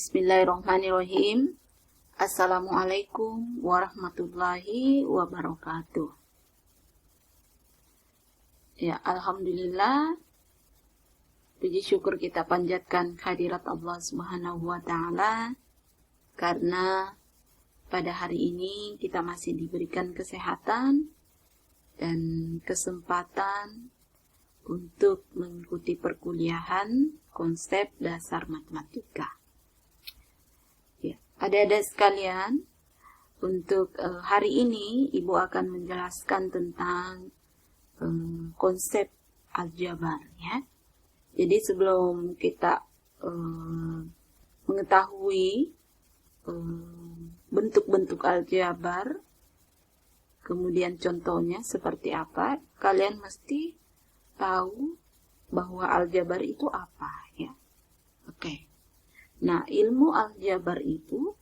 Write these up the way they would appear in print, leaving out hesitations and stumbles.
Bismillahirrahmanirrahim. Assalamualaikum warahmatullahi wabarakatuh. Ya, alhamdulillah. Puji syukur kita panjatkan kehadirat Allah Subhanahu wa taala karena pada hari ini kita masih diberikan kesehatan dan kesempatan untuk mengikuti perkuliahan konsep dasar matematika. Adik-adik sekalian, untuk hari ini Ibu akan menjelaskan tentang konsep aljabar ya. Jadi sebelum kita mengetahui bentuk-bentuk aljabar, kemudian contohnya seperti apa, kalian mesti tahu bahwa aljabar itu apa ya. Oke. Nah, ilmu aljabar itu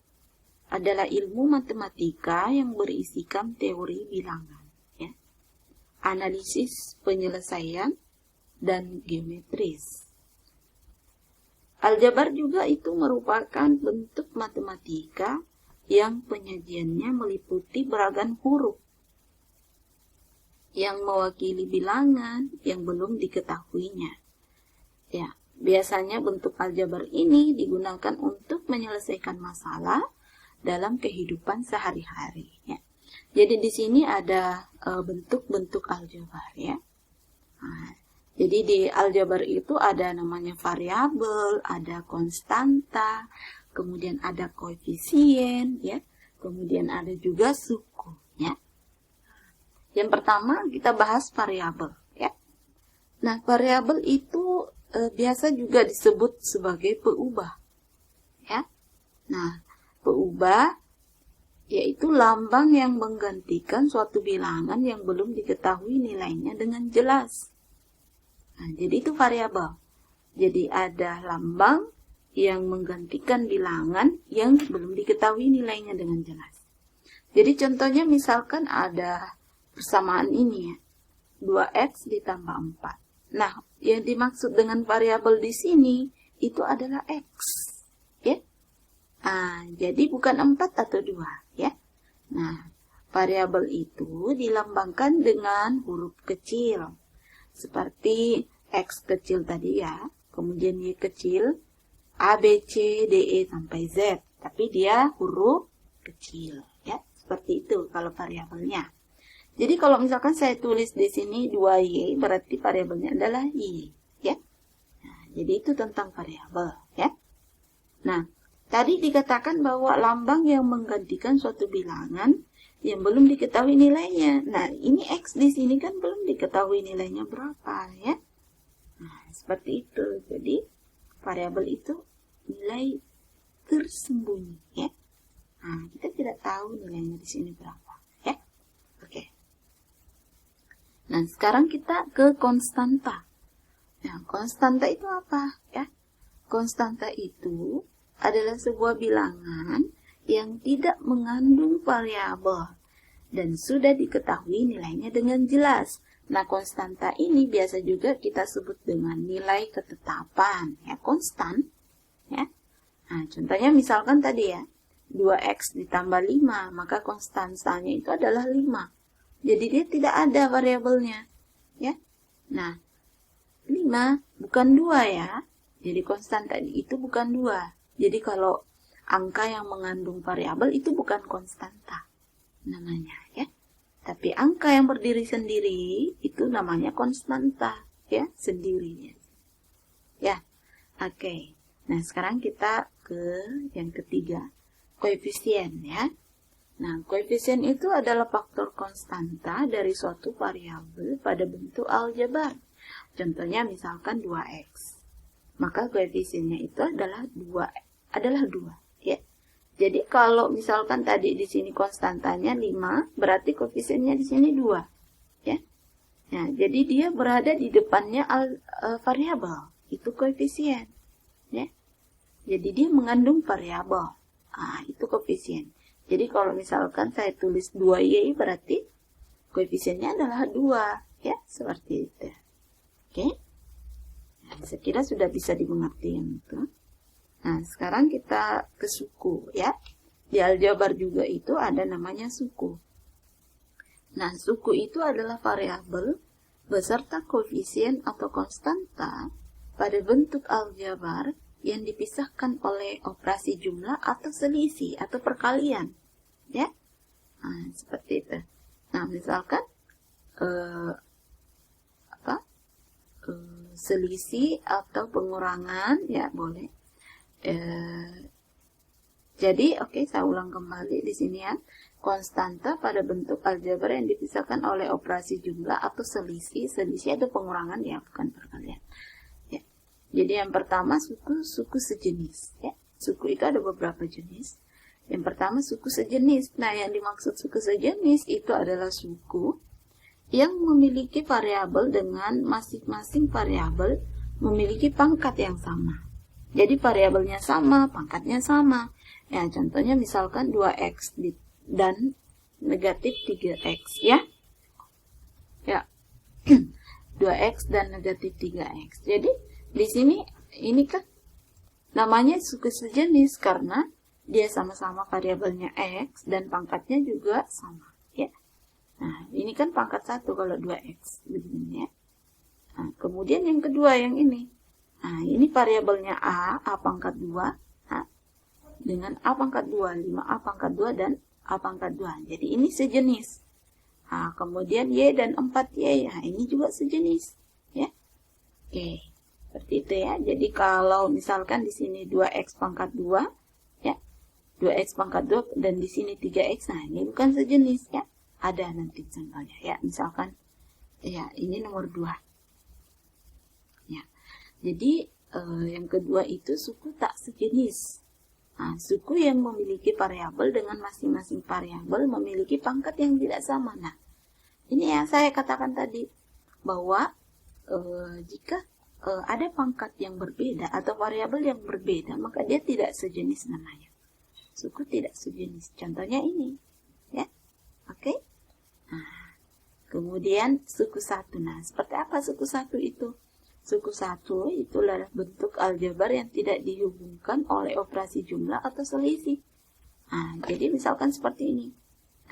adalah ilmu matematika yang berisikan teori bilangan, ya, analisis penyelesaian, dan geometris. Aljabar juga itu merupakan bentuk matematika yang penyajiannya meliputi beragam huruf yang mewakili bilangan yang belum diketahuinya. Ya. Biasanya bentuk aljabar ini digunakan untuk menyelesaikan masalah dalam kehidupan sehari-hari. Ya. Jadi di sini ada bentuk-bentuk aljabar. Ya. Nah, jadi di aljabar itu ada namanya variabel, ada konstanta, kemudian ada koefisien, ya, kemudian ada juga suku. Ya. Yang pertama kita bahas variabel. Ya. Nah, variabel itu biasa juga disebut sebagai peubah, ya. Nah, peubah yaitu lambang yang menggantikan suatu bilangan yang belum diketahui nilainya dengan jelas. Nah, jadi itu variabel. Jadi ada lambang yang menggantikan bilangan yang belum diketahui nilainya dengan jelas. Jadi contohnya misalkan ada persamaan ini ya, 2x ditambah 4. Nah, yang dimaksud dengan variabel di sini itu adalah x, ya. Nah, jadi bukan 4 atau 2, ya. Nah, variabel itu dilambangkan dengan huruf kecil, seperti x kecil tadi ya, kemudian y kecil, a, b, c, d, e sampai z, tapi dia huruf kecil, ya. Seperti itu kalau variabelnya. Jadi kalau misalkan saya tulis di sini 2y, berarti variabelnya adalah y, ya. Nah, jadi itu tentang variabel, ya. Nah, tadi dikatakan bahwa lambang yang menggantikan suatu bilangan yang belum diketahui nilainya. Nah, ini x di sini kan belum diketahui nilainya berapa, ya. Nah, seperti itu. Jadi variabel itu nilai tersembunyi, ya. Nah, kita tidak tahu nilainya di sini berapa, ya. Oke. Nah, sekarang kita ke konstanta. Nah, konstanta itu apa? Ya, konstanta itu adalah sebuah bilangan yang tidak mengandung variabel dan sudah diketahui nilainya dengan jelas. Nah, konstanta ini biasa juga kita sebut dengan nilai ketetapan, ya, konstan. Ya. Nah, contohnya misalkan tadi ya, 2x ditambah 5, maka konstantanya itu adalah 5. Jadi dia tidak ada variabelnya, ya. Nah, 5 bukan 2 ya. Jadi konstanta itu bukan 2. Jadi kalau angka yang mengandung variabel itu bukan konstanta namanya, ya. Tapi angka yang berdiri sendiri itu namanya konstanta, ya, sendirinya. Ya. Oke. Nah, sekarang kita ke yang ketiga, koefisien, ya. Nah, koefisien itu adalah faktor konstanta dari suatu variabel pada bentuk aljabar. Contohnya misalkan 2x. Maka koefisiennya itu adalah 2, ya. Jadi kalau misalkan tadi di sini konstantanya 5, berarti koefisiennya di sini 2, ya. Nah, jadi dia berada di depannya variabel, itu koefisien, ya. Jadi dia mengandung variabel. Ah, itu koefisien. Jadi kalau misalkan saya tulis 2y berarti koefisiennya adalah 2, ya, seperti itu. Oke? Nah, saya kira sudah bisa dimengerti yang itu. Nah, sekarang kita ke suku ya. Di aljabar juga itu ada namanya suku. Nah, suku itu adalah variabel beserta koefisien atau konstanta pada bentuk aljabar yang dipisahkan oleh operasi jumlah atau selisih atau perkalian. Ya. Nah, seperti itu. Nah, misalkan selisih atau pengurangan ya boleh. Jadi saya ulang kembali di sini ya. Konstanta pada bentuk aljabar yang dipisahkan oleh operasi jumlah atau selisih atau pengurangan ya, bukan perkalian. Ya. Jadi yang pertama suku sejenis ya. Suku itu ada beberapa jenis. Yang pertama suku sejenis. Nah, yang dimaksud suku sejenis itu adalah suku yang memiliki variabel dengan masing-masing variabel memiliki pangkat yang sama. Jadi variabelnya sama, pangkatnya sama. Ya, contohnya misalkan 2x dan negatif 3x ya. Ya. 2x dan negatif 3x. Jadi di sini ini kan namanya suku sejenis karena dia sama-sama variabelnya x dan pangkatnya juga sama ya. Nah, ini kan pangkat 1 kalau 2x begini ya. Nah, kemudian yang kedua yang ini. Nah, ini variabelnya a pangkat 2, dengan a pangkat 2, 5a pangkat 2 dan a pangkat 2. Jadi ini sejenis. Nah, kemudian y dan 4y. Nah, ini juga sejenis ya. Oke, seperti itu ya. Jadi kalau misalkan di sini 2x pangkat 2 ya. 2x pangkat 2 dan di sini 3x. Nah, ini bukan sejenis ya. Ada nanti contohnya ya, misalkan ya ini nomor 2 ya. Jadi yang kedua itu suku tak sejenis. Nah, suku yang memiliki variabel dengan masing-masing variabel memiliki pangkat yang tidak sama. Nah, ini yang saya katakan tadi bahwa jika ada pangkat yang berbeda atau variabel yang berbeda, maka dia tidak sejenis namanya. Suku tidak sejenis. Contohnya ini ya. Oke. Nah, kemudian suku 1. Nah, seperti apa suku 1 itu? Suku 1 itulah bentuk aljabar yang tidak dihubungkan oleh operasi jumlah atau selisih. Nah, jadi misalkan seperti ini.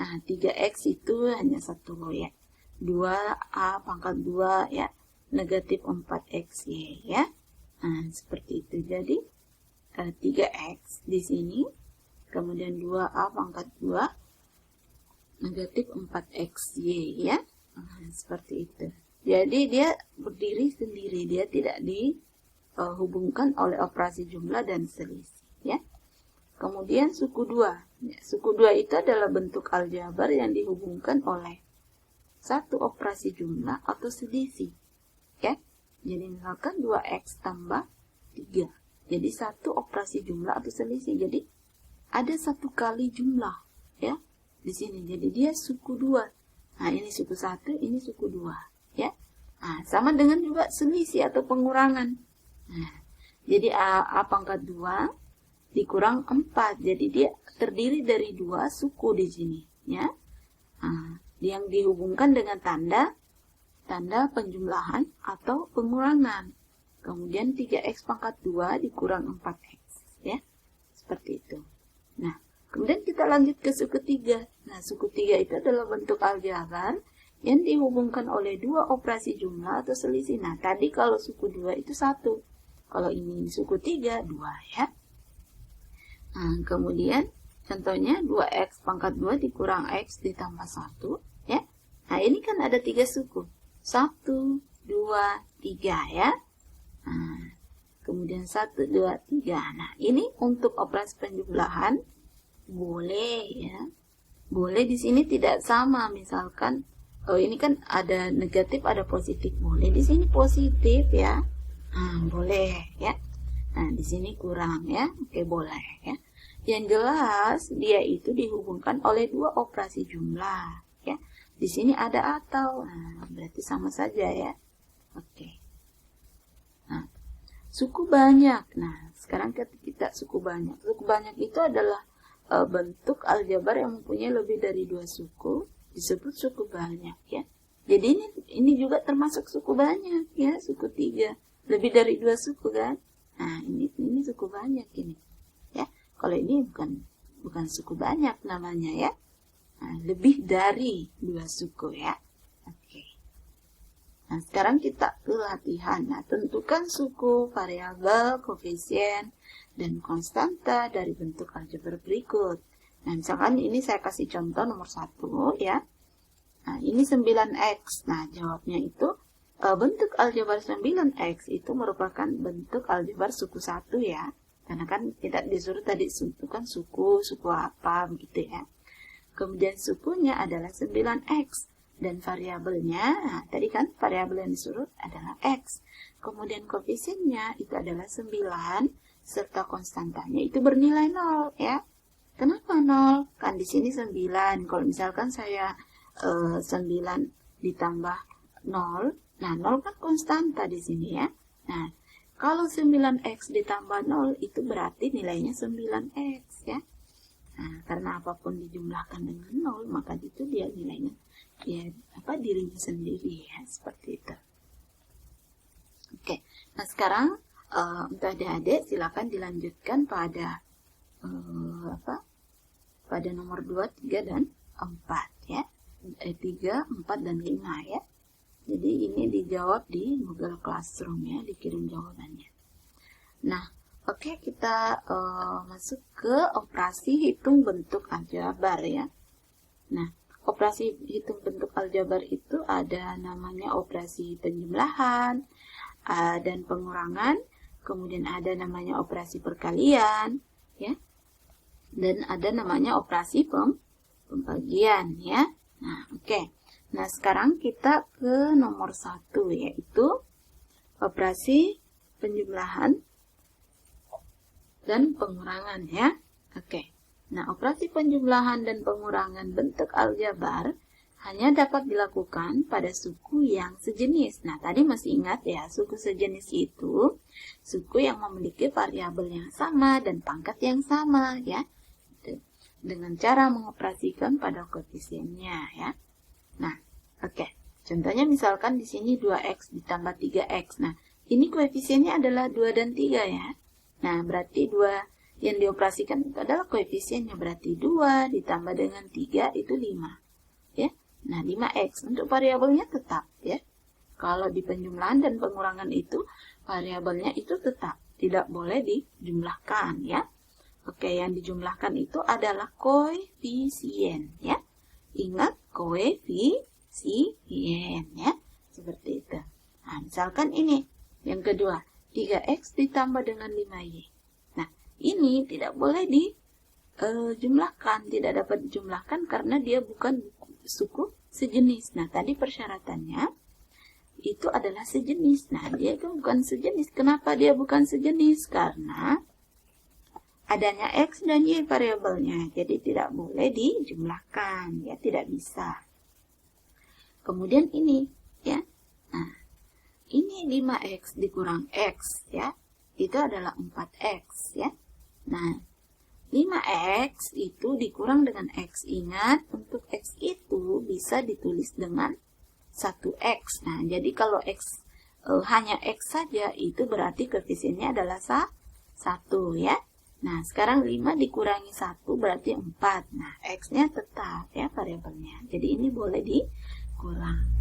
Nah, 3x itu hanya 1 ya. 2a pangkat 2 ya. Negatif 4xy ya. Nah, seperti itu. Jadi 3x di sini. Kemudian 2a pangkat 2 negatif 4xy ya. Nah, seperti itu. Jadi dia berdiri sendiri, dia tidak dihubungkan oleh operasi jumlah dan selisih ya. Kemudian suku 2. Ya, suku 2 itu adalah bentuk aljabar yang dihubungkan oleh satu operasi jumlah atau selisih ya. Jadi misalkan 2x tambah 3. Jadi satu operasi jumlah atau selisih. Jadi ada satu kali jumlah ya. Di sini. Jadi dia suku 2. Nah, ini suku 1, ini suku 2, ya. Nah, sama dengan juga selisih atau pengurangan. Nah, jadi a pangkat 2 dikurang 4. Jadi dia terdiri dari 2 suku di sini, ya. Nah, yang dihubungkan dengan tanda penjumlahan atau pengurangan. Kemudian 3x pangkat 2 dikurang 4x, ya. Seperti itu. Nah, kemudian kita lanjut ke suku 3. Nah, suku 3 itu adalah bentuk aljabar yang dihubungkan oleh 2 operasi jumlah atau selisih. Nah, tadi kalau suku 2 itu 1. Kalau ini suku 3, 2 ya. Nah, kemudian contohnya 2x pangkat 2 dikurang x ditambah 1 ya. Nah, ini kan ada 3 suku. 1, 2, 3 ya. Nah, kemudian 1, 2, 3. Nah, ini untuk operasi penjumlahan boleh ya. Boleh di sini tidak sama. Misalkan ini kan ada negatif, ada positif. Boleh di sini positif ya. Nah, boleh ya. Nah, di sini kurang ya. Oke, boleh ya. Yang jelas dia itu dihubungkan oleh 2 operasi jumlah ya. Di sini ada atau. Nah, berarti sama saja ya. Oke. Nah, suku banyak. Nah, sekarang kita suku banyak. Suku banyak itu adalah bentuk aljabar yang mempunyai lebih dari 2 suku, disebut suku banyak ya. Jadi ini juga termasuk suku banyak ya, suku 3. Lebih dari 2 suku kan. Nah, ini suku banyak ini. Ya, kalau ini bukan suku banyak namanya ya. Nah, lebih dari 2 suku ya. Oke. Nah, sekarang kita ke latihan. Nah, tentukan suku, variabel, koefisien, dan konstanta dari bentuk aljabar berikut. Nah, misalkan ini saya kasih contoh nomor 1 ya. Nah, ini 9x. Nah, jawabnya itu bentuk aljabar 9x itu merupakan bentuk aljabar suku 1 ya. Karena kan tidak disuruh tadi tentukan suku apa begitu ya. Kemudian sukunya adalah 9x. Dan variabelnya, nah, tadi kan variabel yang disuruh adalah x. Kemudian koefisiennya itu adalah 9, serta konstantanya itu bernilai 0 ya. Kenapa 0? Kan di sini 9. Kalau misalkan saya 9 ditambah 0, nah 0 kan konstanta di sini ya. Nah, kalau 9x ditambah 0 itu berarti nilainya 9x ya. Nah, karena apapun dijumlahkan dengan 0, maka itu dia nilainya ya dirinya sendiri ya, seperti itu. Oke, nah sekarang untuk adik-adik silakan dilanjutkan pada pada nomor 2, 3, dan 4 ya. 3, 4, dan 5 ya. Jadi ini dijawab di Google Classroom ya, dikirim jawabannya. Nah, oke, kita masuk ke operasi hitung bentuk aljabar ya. Nah, operasi hitung bentuk aljabar itu ada namanya operasi penjumlahan dan pengurangan, kemudian ada namanya operasi perkalian ya. Dan ada namanya operasi pembagian ya. Nah, oke. Nah, sekarang kita ke nomor 1 yaitu operasi penjumlahan dan pengurangan ya. Oke. Nah, operasi penjumlahan dan pengurangan bentuk aljabar hanya dapat dilakukan pada suku yang sejenis. Nah, tadi masih ingat ya, suku sejenis itu suku yang memiliki variabel yang sama dan pangkat yang sama ya. Dengan cara mengoperasikan pada koefisiennya ya. Nah, oke. Contohnya misalkan di sini 2x ditambah 3x. Nah, ini koefisiennya adalah 2 dan 3 ya. Nah, berarti 2 yang dioperasikan itu adalah koefisiennya, berarti 2 ditambah dengan 3 itu 5. Ya. Nah, 5x untuk variabelnya tetap ya. Kalau di penjumlahan dan pengurangan itu variabelnya itu tetap, tidak boleh dijumlahkan ya. Oke, yang dijumlahkan itu adalah koefisien ya. Ingat koefisien ya. Seperti itu. Nah, misalkan ini yang kedua, 3x ditambah dengan 5y. Ini tidak boleh dijumlahkan, tidak dapat dijumlahkan karena dia bukan suku sejenis. Nah, tadi persyaratannya itu adalah sejenis. Nah, dia itu bukan sejenis. Kenapa dia bukan sejenis? Karena adanya x dan y variabelnya. Jadi tidak boleh dijumlahkan, ya tidak bisa. Kemudian ini, ya. Nah, ini 5x dikurang x, ya. Itu adalah 4x, ya. Nah, 5x itu dikurang dengan x. Ingat, untuk x itu bisa ditulis dengan 1x. Nah, jadi kalau x hanya x saja, itu berarti koefisiennya adalah 1, ya. Nah, sekarang 5 dikurangi 1 berarti 4. Nah, x-nya tetap, ya, variabelnya. Jadi ini boleh dikurang.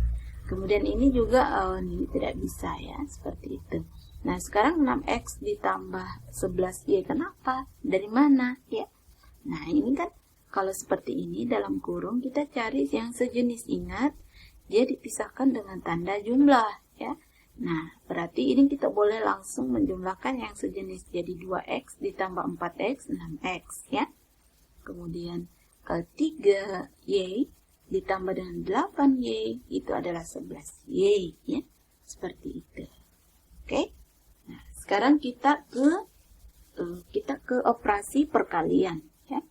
Kemudian ini juga ini tidak bisa, ya, seperti itu. Nah, sekarang 6x ditambah 11y. Kenapa? Dari mana? Ya. Nah, ini kan kalau seperti ini dalam kurung kita cari yang sejenis. Ingat, dia dipisahkan dengan tanda jumlah, ya. Nah, berarti ini kita boleh langsung menjumlahkan yang sejenis. Jadi 2x ditambah 4x, 6x, ya. Kemudian ke 3y ditambah dengan 8y, itu adalah 11y, ya. Seperti itu. Oke. Nah, sekarang kita ke operasi perkalian, ya.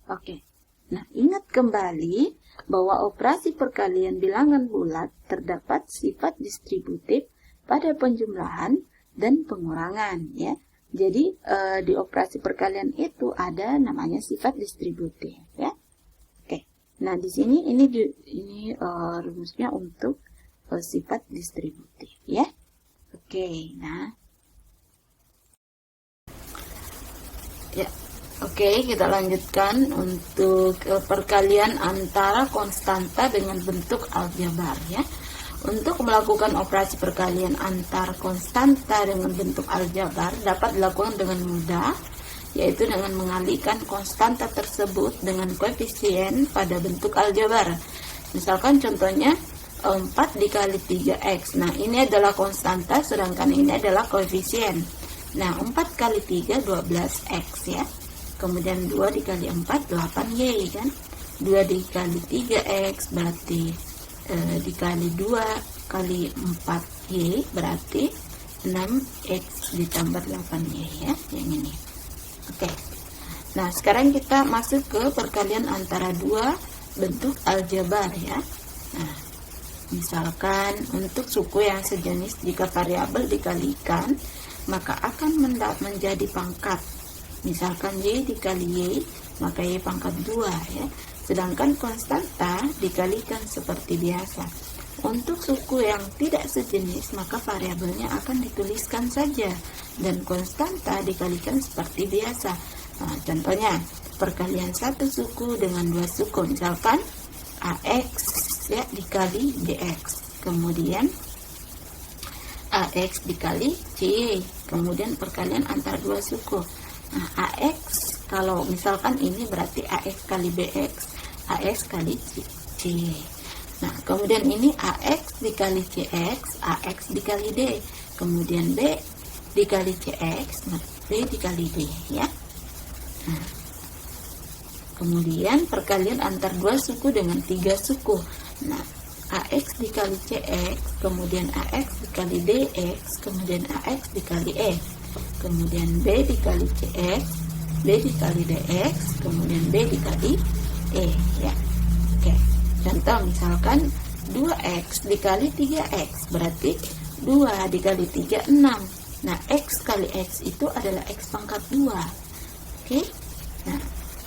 Oke. Nah, ingat kembali bahwa operasi perkalian bilangan bulat terdapat sifat distributif pada penjumlahan dan pengurangan, ya. Jadi di operasi perkalian itu ada namanya sifat distributif, ya. Oke. Nah, di sini ini rumusnya untuk sifat distributif, ya. Oke. Nah, Ya, oke, kita lanjutkan untuk perkalian antara konstanta dengan bentuk aljabar ya. Untuk melakukan operasi perkalian antar konstanta dengan bentuk aljabar dapat dilakukan dengan mudah, yaitu dengan mengalihkan konstanta tersebut dengan koefisien pada bentuk aljabar. Misalkan contohnya 4 dikali 3x. Nah, ini adalah konstanta, sedangkan ini adalah koefisien. Nah, 4 kali 3, 12x ya. Kemudian 2 dikali 4, 8y kan. 2 dikali 3x berarti dikali 2 kali 4y berarti 6x ditambah 8y ya, yang ini. Oke. Nah, sekarang kita masuk ke perkalian antara dua bentuk aljabar ya. Nah, misalkan untuk suku yang sejenis, jika variabel dikalikan maka akan menjadi pangkat. Misalkan y dikali y maka y pangkat 2 ya. Sedangkan konstanta dikalikan seperti biasa. Untuk suku yang tidak sejenis maka variabelnya akan dituliskan saja dan konstanta dikalikan seperti biasa. Nah, contohnya perkalian satu suku dengan dua suku, misalkan ax ya dikali bx, kemudian ax dikali cy, kemudian perkalian antara dua suku. Nah, ax kalau misalkan ini berarti ax kali bx, ax kali cy. Nah, kemudian ini ax dikali cx, ax dikali d, kemudian b dikali cx, nah, b dikali d ya. Nah, kemudian perkalian antar dua suku dengan tiga suku. Nah, ax dikali cx, kemudian ax dikali dx, kemudian ax dikali e, kemudian b dikali cx, b dikali dx, kemudian b dikali e ya. Oke, contoh misalkan 2x dikali 3x berarti 2 dikali 3 6. Nah, x kali x itu adalah x pangkat 2. Oke. Nah,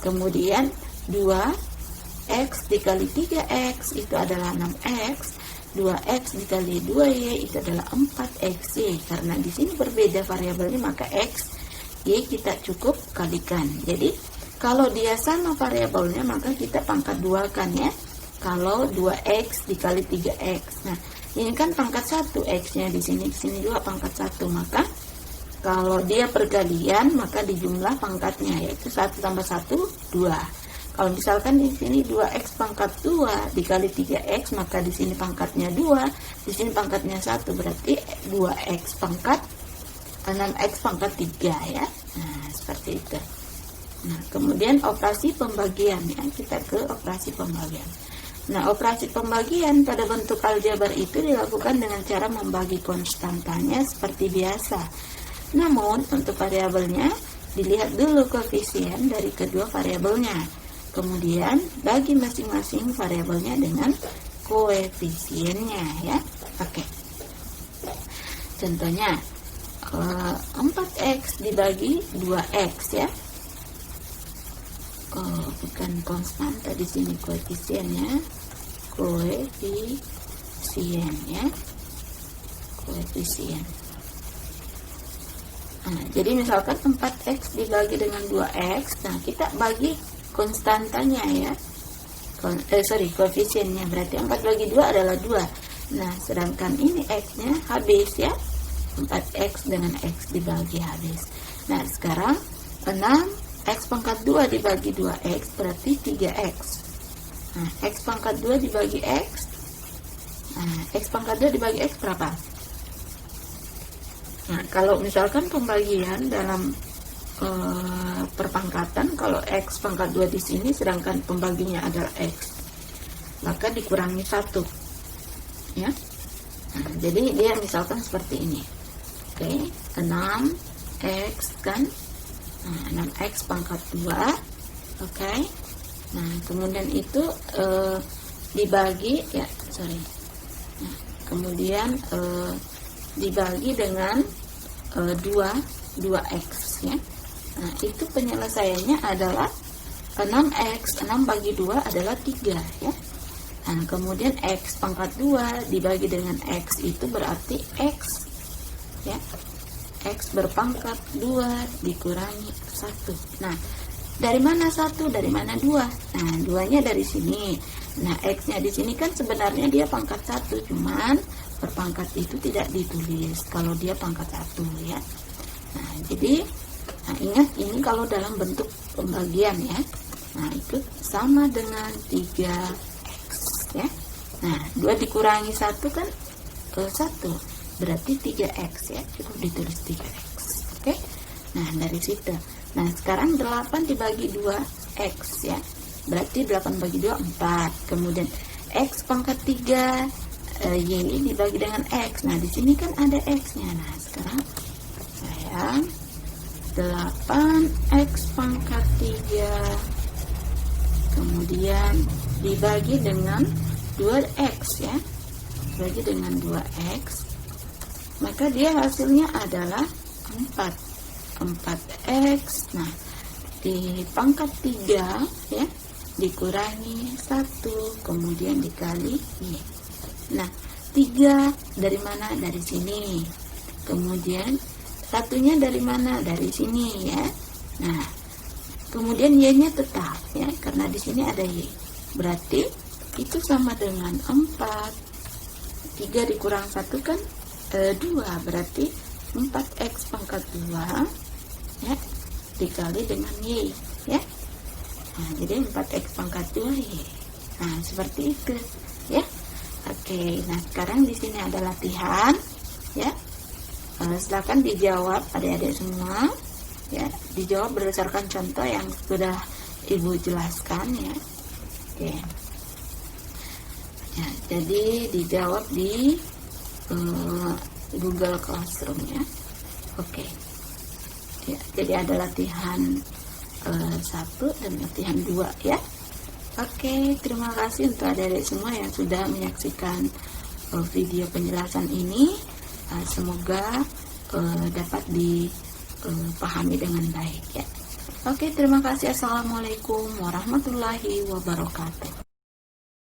kemudian 2x dikali 3x itu adalah 6x, 2x dikali 2y itu adalah 4xy. Karena di sini berbeda variabelnya maka x, y kita cukup kalikan. Jadi kalau dia sama variabelnya maka kita pangkat 2 kan ya. Kalau 2x dikali 3x. Nah, ini kan pangkat 1 x-nya di sini juga pangkat 1, maka kalau dia perkalian maka dijumlah pangkatnya yaitu 1 tambah 1 2. Kalau misalkan di sini 2x pangkat 2 dikali 3x maka di sini pangkatnya 2, di sini pangkatnya 1 berarti 2x pangkat 6x pangkat 3 ya. Nah, seperti itu. Nah, kemudian operasi pembagian ya, kita ke operasi pembagian. Nah, operasi pembagian pada bentuk aljabar itu dilakukan dengan cara membagi konstantanya seperti biasa. Namun, untuk variabelnya dilihat dulu koefisien dari kedua variabelnya. Kemudian, bagi masing-masing variabelnya dengan koefisiennya ya. Oke. Contohnya 4x dibagi 2x ya. Bukan konstanta di sini koefisiennya, koefisien ya, koefisien. Nah, jadi misalkan 4x dibagi dengan 2x, nah kita bagi konstantanya ya, koefisiennya, berarti 4 bagi 2 adalah 2. Nah, sedangkan ini x-nya habis ya, 4x dengan x dibagi habis. Nah, sekarang 6x pangkat 2 dibagi 2x berarti 3x. Nah, x pangkat 2 dibagi x. Nah, x pangkat 2 dibagi x berapa? Nah, kalau misalkan pembagian dalam perpangkatan, kalau x pangkat 2 di sini sedangkan pembaginya adalah x, maka dikurangi 1. Ya. Nah, jadi dia misalkan seperti ini. Oke, 6x kan. Nah, 6x pangkat 2. Oke. Nah, kemudian itu dibagi ya, Nah, kemudian dibagi dengan 2x ya. Nah, itu penyelesaiannya adalah 6x, 6 bagi 2 adalah 3 ya. Nah, kemudian x pangkat 2 dibagi dengan x itu berarti x ya. X berpangkat 2 dikurangi 1. Nah, dari mana 1? Dari mana 2? Nah, 2-nya dari sini. Nah, X-nya di sini kan sebenarnya dia pangkat 1, cuman berpangkat itu tidak ditulis kalau dia pangkat 1 ya. Nah, jadi ingat ini kalau dalam bentuk pembagian ya. Nah, itu sama dengan 3X ya. Nah, 2 dikurangi 1 kan 1. Berarti 3X ya. Cukup ditulis 3X. Oke. Nah, dari situ. Nah, sekarang 8 dibagi 2X ya. Berarti 8 bagi 2 4. Kemudian X pangkat 3 Y dibagi dengan X. Nah, di sini kan ada X-nya. Nah, sekarang saya 8X pangkat 3 kemudian dibagi dengan 2X ya. Dibagi dengan 2X. Maka dia hasilnya adalah 4X. Nah, di pangkat 3 ya dikurangi 1 kemudian dikali Y. Nah, 3 dari mana? Dari sini. Kemudian satunya dari mana? Dari sini ya. Nah, kemudian Y-nya tetap ya, karena di sini ada Y. Berarti itu sama dengan 4. 3 dikurang 1 kan 2, berarti 4X pangkat 2 ya dikali dengan Y ya. Nah, jadi 4X pangkat 2 Y. Nah, seperti itu ya. Oke, nah sekarang di sini ada latihan ya. Silakan dijawab adik-adik semua ya, dijawab berdasarkan contoh yang sudah Ibu jelaskan ya. Oke. Ya, jadi dijawab di Google Classroom ya. Oke. Ya, jadi ada latihan 1 dan latihan 2 ya. Oke, terima kasih untuk adik-adik semua yang sudah menyaksikan video penjelasan ini. Semoga dapat dipahami dengan baik ya. Oke, terima kasih. Assalamualaikum warahmatullahi wabarakatuh.